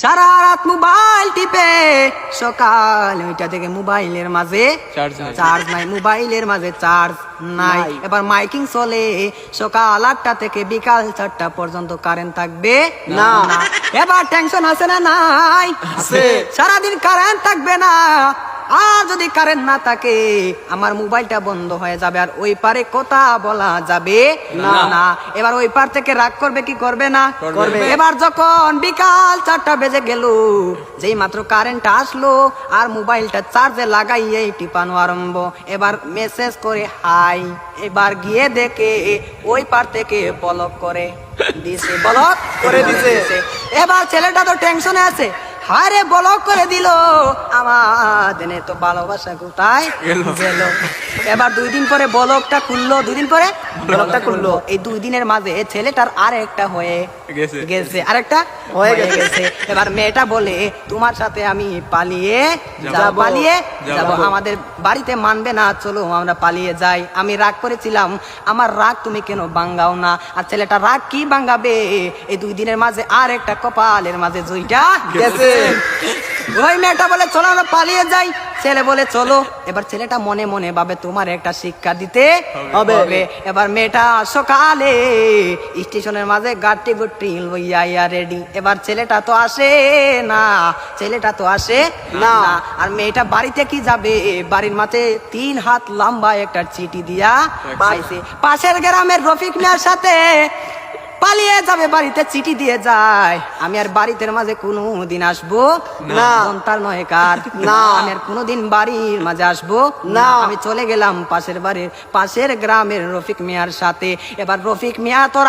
সারা রাত মোবাইল টিপে সকাল 9টা থেকে মোবাইলের মাঝে চার্জ নাই, মোবাইলের মাঝে চার্জ নাই। এবার মাইকিং চলে সকাল 8টা থেকে বিকাল 4টা পর্যন্ত কারেন্ট থাকবে না। এবার টেনশন আছে না নাই? সারাদিন কারেন্ট থাকবে না, আর যদি কারেন্ট না থাকে আমার মোবাইলটা বন্ধ হয়ে যাবে, আর ওই পারে কথা বলা যাবে না। এবার ওই পার থেকে রাগ করবে কি করবে না? করবে। এবার যখন বিকাল 4টা বেজে গেল, যেই মাত্র কারেন্ট আসলো আর মোবাইলটা চার্জে লাগাইয়ে টিপানো আরম্ভ, এবার মেসেজ করে হাই। এবার গিয়ে দেখে ওই পার থেকে ব্লক করে দিছে, ব্লক করে দিছে। এবার ছেলেটা তো টেনশনে আছে, হারে ব্লক করে দিল, আমাদের তো ভালোবাসা কোথায় গেল। এবার 2 দিন পরে ব্লকটা খুললো, 2 দিন পরে ব্লকটা খুললো। এই 2 দিনের মাঝে ছেলেটার আরেকটা হয়ে গেছে, আরেকটা হয়ে গেছে। এবার মেয়েটা বলে তোমার সাথে আমি পালিয়ে যাব, আমাদের বাড়িতে মানবে না, চলো আমরা পালিয়ে যাই। আমি রাগ করেছিলাম, আমার রাগ তুমি কেন ভাঙ্গাও না? আর ছেলেটা রাগ কি ভাঙ্গাবে, এই 2 দিনের মাঝে আরেকটা কপালের মাঝে জুইটা গেছে। ওই মেয়েটা বলে চলো আমরা পালিয়ে যাই, ছেলে বলে চলো। এবার ছেলেটা মনে মনে ভাবে তোমার একটা শিক্ষা দিতে হবে। এবার মেয়েটা সকালে স্টেশনের মাঝে গাড়ি গুটি লইয়া রেডি। এবার ছেলেটা তো আসে না, আর মেয়েটা বাড়িতে কি যাবে, বাড়ির মাঝে 3 হাত লম্বা একটা চিঠি দিয়া পাইছে। পাশের গ্রামের রফিক মিয়ার সাথে পালিয়ে যাবে, বাড়িতে চিঠি দিয়ে যায়, আমি আর বাড়িতে মাঝে কোনোদিন আসবো না। তার নয় কার না, আমি আর কোনোদিন বাড়ির মাঝে আসবো না। আমি চলে গেলাম পাশের গ্রামের রফিক মিয়ার সাথে। এবার রফিক মিয়া তো আর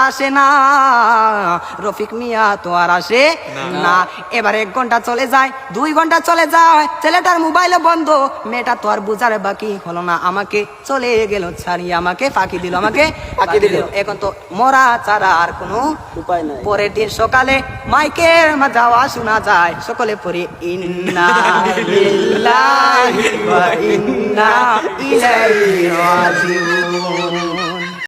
আসে না, এবার 1 ঘন্টা চলে যায়, 2 ঘন্টা চলে যায়, ছেলেটার মোবাইলে বন্ধ। মেয়েটা তো আর বুঝার বাকি হলো না, আমাকে চলে গেল ছাড়িয়ে, আমাকে ফাঁকি দিল। এখন তো মরা ছাড়া আর কোনো উপায় নাই। পরের দিন সকালে মাইকের মাঝে আওয়াজ শোনা যায়, সকলে পড়ে ইন্না লিল্লাহি ওয়া ইন্না ইলাইহি রাজিউন।